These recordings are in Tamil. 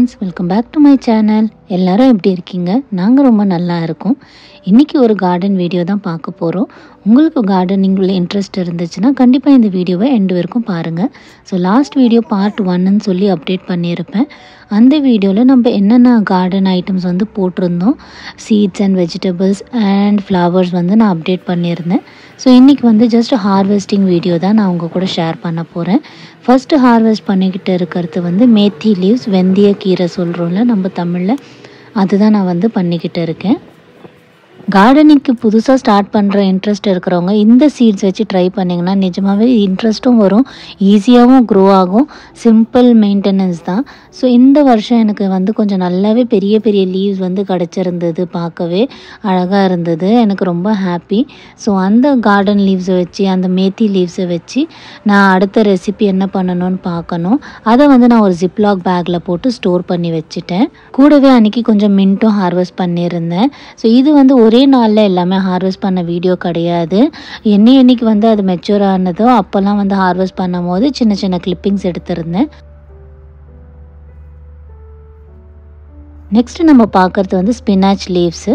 friends, welcome back to my channel. எல்லாரும் எப்படி இருக்கீங்க? நாங்க ரொம்ப நல்லா இருக்கோம். இன்னைக்கு ஒரு கார்டன் வீடியோ தான் பார்க்க போறோம். உங்களுக்கு கார்டனிங்ல இன்ட்ரஸ்ட் இருந்துச்சுன்னா கண்டிப்பா இந்த வீடியோவை எண்ட் வரைக்கும் பாருங்க. லாஸ்ட் வீடியோ பார்ட் 1 ன்னு சொல்லி அப்டேட் பண்ணியிருப்பேன். அந்த வீடியோவில் நம்ம என்னென்ன கார்டன் ஐட்டம்ஸ் வந்து போட்டிருந்தோம், seeds and vegetables and flowers வந்து நான் அப்டேட் பண்ணியிருந்தேன். இன்றைக்கி வந்து ஜஸ்ட் ஹார்வெஸ்டிங் வீடியோ தான் நான் உங்கள் கூட ஷேர் பண்ண போகிறேன். ஃபஸ்ட்டு ஹார்வெஸ்ட் பண்ணிக்கிட்டு இருக்கிறது வந்து மேத்தி லீவ்ஸ், வெந்தய கீரை சொல்கிறோம்ல நம்ம தமிழில், அதுதான் நான் வந்து பண்ணிக்கிட்டு இருக்கேன். கார்டனிங்க்கு புதுசாக ஸ்டார்ட் பண்ணுற இன்ட்ரெஸ்ட் இருக்கிறவங்க இந்த சீட்ஸ் வச்சு ட்ரை பண்ணிங்கன்னா நிஜமாகவே இன்ட்ரெஸ்ட்டும் வரும், ஈஸியாகவும் க்ரோ ஆகும், சிம்பிள் மெயின்டெனன்ஸ் தான். இந்த வருஷம் எனக்கு வந்து கொஞ்சம் நல்லாவே பெரிய பெரிய லீவ்ஸ் வந்து கிடச்சிருந்தது, பார்க்கவே அழகாக இருந்தது, எனக்கு ரொம்ப ஹாப்பி. அந்த கார்டன் லீவ்ஸை வச்சு, அந்த மேத்தி லீவ்ஸை வச்சு நான் அடுத்த ரெசிபி என்ன பண்ணணும்னு பார்க்கணும். அதை வந்து நான் ஒரு ஜிப்லாக் பேக்கில் போட்டு ஸ்டோர் பண்ணி வச்சுட்டேன். கூடவே அன்றைக்கி கொஞ்சம் மின்ட்டும் ஹார்வெஸ்ட் பண்ணியிருந்தேன். இது வந்து ஒரே நாளில் எல்லாமே ஹார்வெஸ்ட் பண்ண வீடியோ கிடையாது. என்னைக்கு வந்து அது மெச்சூர் ஆனதோ அப்போல்லாம் வந்து ஹார்வெஸ்ட் பண்ணும் போது சின்ன சின்ன கிளிப்பிங்ஸ் எடுத்திருந்தேன். நெக்ஸ்ட்டு நம்ம பார்க்குறது வந்து ஸ்பினாச் லீவ்ஸு.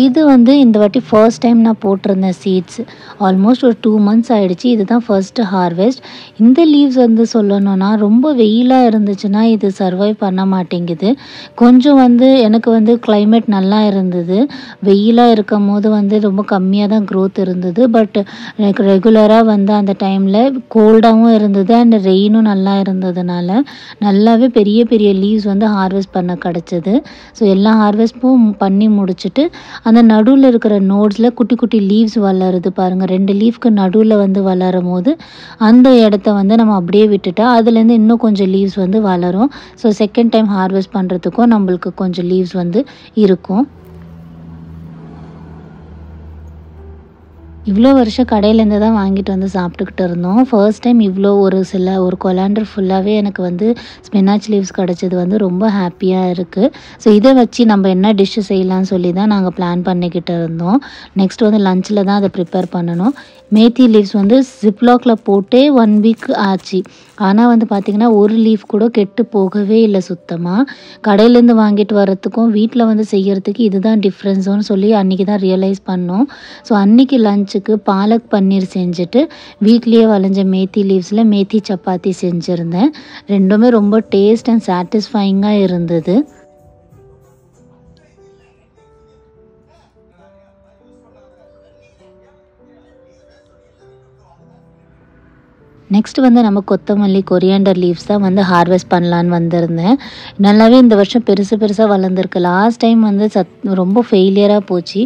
இது வந்து இந்த வாட்டி ஃபர்ஸ்ட் டைம் நான் போட்டிருந்தேன் சீட்ஸ். ஆல்மோஸ்ட் ஒரு 2 months ஆகிடுச்சு. இதுதான் ஃபர்ஸ்ட்டு ஹார்வெஸ்ட். இந்த லீவ்ஸ் வந்து சொல்லணுன்னா ரொம்ப வெயிலாக இருந்துச்சுன்னா இது சர்வைவ் பண்ண மாட்டேங்குது. கொஞ்சம் வந்து எனக்கு வந்து கிளைமேட் நல்லா இருந்தது, வெயிலாக இருக்கும் போது வந்து ரொம்ப கம்மியாக தான் க்ரோத் இருந்தது. பட் எனக்கு ரெகுலராக வந்து அந்த டைமில் கோல்டாகவும் இருந்தது அண்ட் ரெயினும் நல்லா இருந்ததுனால நல்லாவே பெரிய பெரிய லீவ்ஸ் வந்து ஹார்வெஸ்ட் பண்ண கிடச்சிது. எல்லா ஹார்வெஸ்ட்டும் பண்ணி முடிச்சுட்டு அந்த நடுவில் இருக்கிற நோட்ஸில் குட்டி குட்டி லீவ்ஸ் வளருது பாருங்கள். 2 லீஃப்க்கு நடுவில் வந்து வளரும் போது அந்த இடத்த வந்து நம்ம அப்படியே விட்டுட்டா அதுலேருந்து இன்னும் கொஞ்சம் லீவ்ஸ் வந்து வளரும். செகண்ட் டைம் ஹார்வெஸ்ட் பண்ணுறதுக்கும் நம்மளுக்கு கொஞ்சம் லீவ்ஸ் வந்து இருக்கும். இவ்வளோ வருஷம் கடையிலேருந்து தான் வாங்கிட்டு வந்து சாப்பிட்டுக்கிட்டு இருந்தோம். ஃபர்ஸ்ட் டைம் இவ்வளோ ஒரு கொலாண்டர் ஃபுல்லாகவே எனக்கு வந்து ஸ்பினாச் லீவ்ஸ் கிடச்சது வந்து ரொம்ப ஹாப்பியாக இருக்குது. இதை வச்சு நம்ம என்ன டிஷ்ஷு செய்யலாம்னு சொல்லி தான் நாங்கள் பிளான் பண்ணிக்கிட்டு இருந்தோம். நெக்ஸ்ட் வந்து லஞ்சில் தான் அதை ப்ரிப்பேர் பண்ணணும். மேத்தி லீவ்ஸ் வந்து ஜிப்லாக்கில் போட்டே 1 week ஆச்சு. ஆனால் வந்து பார்த்திங்கன்னா ஒரு லீஃப் கூட கெட்டு போகவே இல்லை சுத்தமாக. கடையிலேருந்து வாங்கிட்டு வரத்துக்கும் வீட்டில் வந்து செய்கிறதுக்கு இதுதான் டிஃப்ரென்ஸுன்னு சொல்லி அன்றைக்கி தான் ரியலைஸ் பண்ணோம். அன்றைக்கி லஞ்சுக்கு பாலக் பன்னீர் செஞ்சுட்டு வீட்லேயே வளைஞ்ச மேத்தி லீவ்ஸில் மேத்தி சப்பாத்தி செஞ்சுருந்தேன். ரெண்டுமே ரொம்ப டேஸ்ட் அண்ட் சாட்டிஸ்ஃபைங்காக இருந்தது. நெக்ஸ்ட் வந்து நம்ம கொத்தமல்லி, கொரியாண்டர் லீவ்ஸ் தான் வந்து ஹார்வெஸ்ட் பண்ணலான்னு வந்திருந்தேன். நல்லாவே இந்த வருஷம் பெருசாக வளர்ந்துருக்கு. லாஸ்ட் டைம் வந்து ரொம்ப ஃபெயிலியராக போச்சு.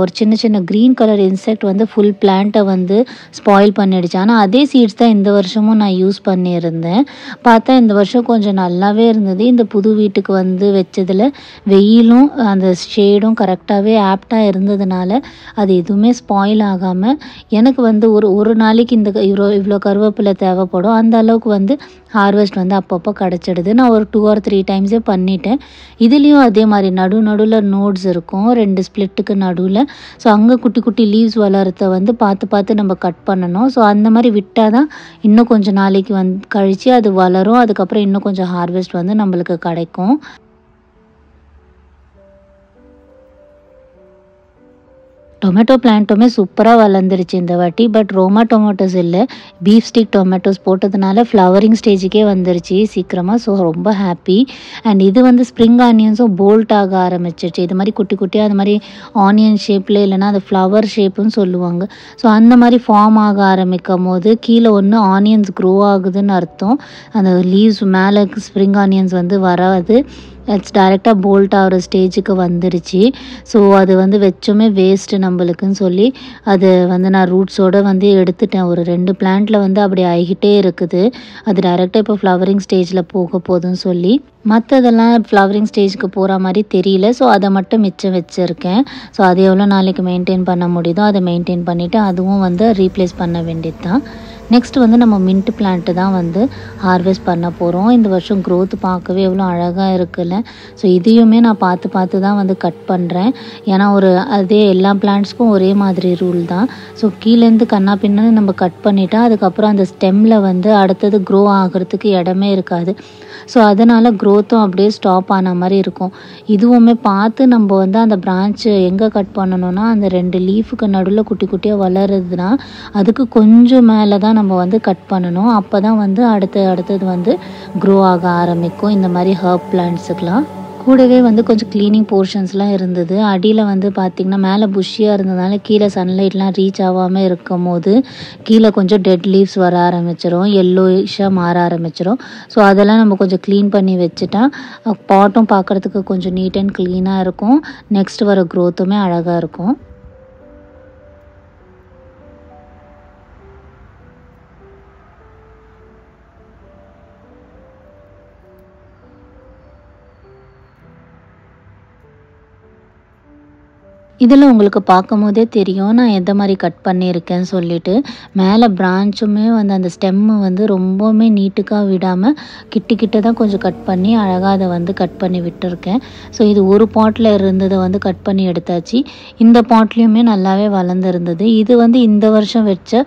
ஒரு சின்ன சின்ன க்ரீன் கலர் இன்செக்ட் வந்து ஃபுல் பிளான்ட்டை வந்து ஸ்பாயில் பண்ணிடுச்சு. ஆனால் அதே சீட்ஸ் தான் இந்த வருஷமும் நான் யூஸ் பண்ணியிருந்தேன். பார்த்தா இந்த வருஷம் கொஞ்சம் நல்லாவே இருந்தது. இந்த புது வீட்டுக்கு வந்து வச்சதில் வெயிலும் அந்த ஷேடும் கரெக்டாகவே ஆப்டாக இருந்ததுனால அது எதுவுமே ஸ்பாயில் ஆகாமல் எனக்கு வந்து ஒரு நாளைக்கு இந்த இவ்வளோ கருவேப்பிலை தேவைப்படும், அந்த அளவுக்கு வந்து ஹார்வெஸ்ட் வந்து அப்பப்போ கிடச்சிடுது. நான் ஒரு 2 or 3 டைம்ஸே பண்ணிட்டேன். இதுலேயும் அதே மாதிரி நடுவில் நோட்ஸ் இருக்கும் 2 ஸ்ப்ளிட்டுக்கு நடுவில். அங்கே குட்டி குட்டி லீவ்ஸ் வளர்கிறத வந்து பார்த்து நம்ம கட் பண்ணணும். அந்த மாதிரி விட்டால் தான் இன்னும் கொஞ்சம் நாளைக்கு வந்து கழித்து அது வளரும். அதுக்கப்புறம் இன்னும் கொஞ்சம் ஹார்வெஸ்ட் வந்து நம்மளுக்கு கிடைக்கும். டொமேட்டோ பிளான்ட்டுமே சூப்பராக வளர்ந்துருச்சு இந்த வாட்டி. பட் ரோமா டொமேட்டோஸ் இல்லை, பீஃப் ஸ்டிக் டொமேட்டோஸ் போட்டதுனால ஃப்ளவரிங் ஸ்டேஜுக்கே வந்துருச்சு சீக்கிரமாக. ரொம்ப ஹாப்பி. அண்ட் இது வந்து ஸ்ப்ரிங் ஆனியன்ஸும் போல்ட் ஆக ஆரம்பிச்சிருச்சு. இது மாதிரி குட்டி குட்டியாக அது மாதிரி ஆனியன் ஷேப்பில் இல்லைனா அது ஃப்ளவர் ஷேப்புன்னு சொல்லுவாங்க. அந்த மாதிரி ஃபார்ம் ஆக ஆரம்பிக்கும் போது கீழே ஒன்று ஆனியன்ஸ் க்ரோ ஆகுதுன்னு அர்த்தம். அந்த லீவ்ஸ் மேலே ஸ்ப்ரிங் ஆனியன்ஸ் வந்து வராது, இட்ஸ் டைரெக்டாக போல்ட் ஆகிற ஸ்டேஜுக்கு வந்துருச்சு. அது வந்து வச்சுமே வேஸ்ட்டு நம்மளுக்குன்னு சொல்லி அது வந்து நான் ரூட்ஸோடு வந்து எடுத்துட்டேன். ஒரு 2 பிளான்ட்டில் வந்து அப்படி ஆகிக்கிட்டே இருக்குது. அது டைரெக்டாக இப்போ ஃப்ளவரிங் ஸ்டேஜில் போக போதுன்னு சொல்லி மற்றதெல்லாம் ஃப்ளவரிங் ஸ்டேஜுக்கு போகிற மாதிரி தெரியல. அதை மட்டும் மிச்சம் வச்சுருக்கேன். அது எவ்வளோ நாளைக்கு மெயின்டைன் பண்ண முடியுதோ அதை மெயின்டைன் பண்ணிவிட்டு அதுவும் வந்து ரீப்ளேஸ் பண்ண வேண்டியது தான். நெக்ஸ்ட் வந்து நம்ம மின்ட் பிளான்ட்டு தான் வந்து ஹார்வெஸ்ட் பண்ண போகிறோம். இந்த வருஷம் க்ரோத் பார்க்கவே எவ்வளோ அழகாக இருக்குல்ல. ஸோ இதையுமே நான் பார்த்து பார்த்து தான் வந்து கட் பண்ணுறேன். ஏன்னா அதே எல்லா பிளான்ட்ஸ்க்கும் ஒரே மாதிரி ரூல் தான். ஸோ கீழேருந்து கண்ணா பின்னான்னு நம்ம கட் பண்ணிட்டா அதுக்கப்புறம் அந்த ஸ்டெம்மில் வந்து அடுத்தது க்ரோ ஆகிறதுக்கு இடமே இருக்காது. ஸோ அதனால் க்ரோத்தும் அப்படியே ஸ்டாப் ஆன மாதிரி இருக்கும். இதுவுமே பார்த்து நம்ம வந்து அந்த பிரான்ச்சு எங்கே கட் பண்ணணும்னா அந்த 2 லீஃபுக்கு நடுவில் குட்டி குட்டியாக வளருதுன்னா அதுக்கு கொஞ்சம் மேலே தான் நம்ம வந்து கட் பண்ணணும். அப்போ தான் வந்து அடுத்தது வந்து க்ரோ ஆக ஆரம்பிக்கும் இந்த மாதிரி ஹர்ப் பிளான்ட்ஸுக்கெலாம். கூடவே வந்து கொஞ்சம் க்ளீனிங் போர்ஷன்ஸ்லாம் இருந்தது. அடியில் வந்து பார்த்திங்கன்னா மேலே புஷ்ஷியாக இருந்ததுனால கீழே சன்லைட்லாம் ரீச் ஆகாமல் இருக்கும் போது கீழே கொஞ்சம் டெட் லீவ்ஸ் வர ஆரம்பிச்சிடும், எல்லோயிஷாக மாற ஆரம்பிச்சிடும். ஸோ அதெல்லாம் நம்ம கொஞ்சம் க்ளீன் பண்ணி வச்சுட்டா பாட்டும் பார்க்குறதுக்கு கொஞ்சம் நீட் அண்ட் க்ளீனாக இருக்கும். நெக்ஸ்ட் வர க்ரோத்துமே அழகாக இருக்கும். இதில் உங்களுக்கு பார்க்கும்போதே தெரியும் நான் எந்த மாதிரி கட் பண்ணியிருக்கேன்னு சொல்லிட்டு. மேலே பிரான்ச்சுமே வந்து அந்த ஸ்டெம்மு வந்து ரொம்பவுமே நீட்டுக்காக விடாமல் கிட்ட தான் கொஞ்சம் கட் பண்ணி அழகாக அதை வந்து கட் பண்ணி விட்டுருக்கேன். ஸோ இது ஒரு பாட்டில் இருந்ததை வந்து கட் பண்ணி எடுத்தாச்சு. இந்த பாட்லேயுமே நல்லாவே வளர்ந்துருந்தது. இது வந்து இந்த வருஷம் வச்ச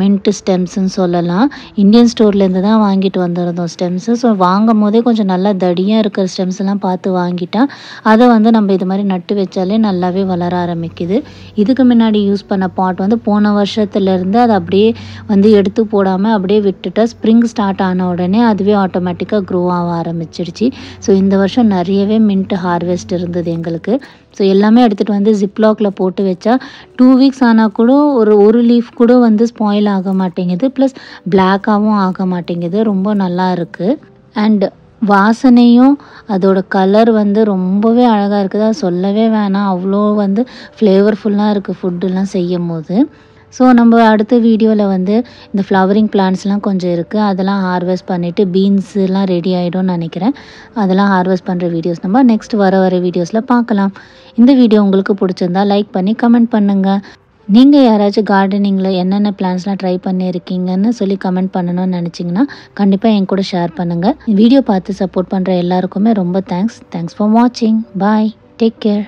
மின்ட் ஸ்டெம்ஸுன்னு சொல்லலாம். இந்தியன் ஸ்டோர்லேருந்து தான் வாங்கிட்டு வந்திருந்தோம் ஸ்டெம்ஸு. ஸோ வாங்கும் போதே கொஞ்சம் நல்லா தடியாக இருக்கிற ஸ்டெம்ஸ்லாம் பார்த்து வாங்கிட்டா அதை வந்து நம்ம இது மாதிரி நட்டு வச்சாலே நல்லாவே வளர ஆரம்பிக்குது. இதுக்கு முன்னாடி யூஸ் பண்ண பாட் வந்து போன வருஷத்துலேருந்து அதை அப்படியே வந்து எடுத்து போடாமல் அப்படியே விட்டுட்டா ஸ்ப்ரிங் ஸ்டார்ட் ஆன உடனே அதுவே ஆட்டோமேட்டிக்காக க்ரோ ஆக ஆரம்பிச்சிடுச்சு. ஸோ இந்த வருஷம் நிறையவே மின்ட் ஹார்வெஸ்ட் இருந்தது எங்களுக்கு. ஸோ எல்லாமே எடுத்துகிட்டு வந்து ஜிப்லாக்கில் போட்டு வச்சா 2 வீக்ஸ் ஆனால் கூட ஒரு லீஃப் கூட வந்து ஸ்பாயில் ஆக மாட்டேங்குது. ப்ளஸ் பிளாக்காகவும் ஆக மாட்டேங்குது. ரொம்ப நல்லா இருக்குது. அண்ட் வாசனையும் அதோட கலர் வந்து ரொம்பவே அழகாக இருக்குது. அது சொல்லவே வேணாம், அவ்வளோ வந்து ஃப்ளேவர்ஃபுல்லாக இருக்குது ஃபுட்டுலாம் செய்யும் போது. ஸோ நம்ம அடுத்த வீடியோவில் வந்து இந்த ஃப்ளவரிங் பிளான்ட்ஸ்லாம் கொஞ்சம் இருக்குது, அதெல்லாம் ஹார்வெஸ்ட் பண்ணிவிட்டு பீன்ஸுலாம் ரெடி ஆகிடும்னு நினைக்கிறேன். அதெல்லாம் ஹார்வெஸ்ட் பண்ணுற வீடியோஸ் நம்ம நெக்ஸ்ட் வர வீடியோஸில் பார்க்கலாம். இந்த வீடியோ உங்களுக்கு பிடிச்சிருந்தா லைக் பண்ணி கமெண்ட் பண்ணுங்கள். நீங்கள் யாராச்சும் கார்டனிங்கில் என்னென்ன பிளான்ஸ்லாம் ட்ரை பண்ணியிருக்கீங்கன்னு சொல்லி கமெண்ட் பண்ணணும்னு நினச்சிங்கன்னா கண்டிப்பாக என் கூட ஷேர் பண்ணுங்கள். வீடியோ பார்த்து சப்போர்ட் பண்ணுற எல்லாருக்குமே ரொம்ப தேங்க்ஸ் ஃபார் வாட்சிங். பாய், டேக் கேர்.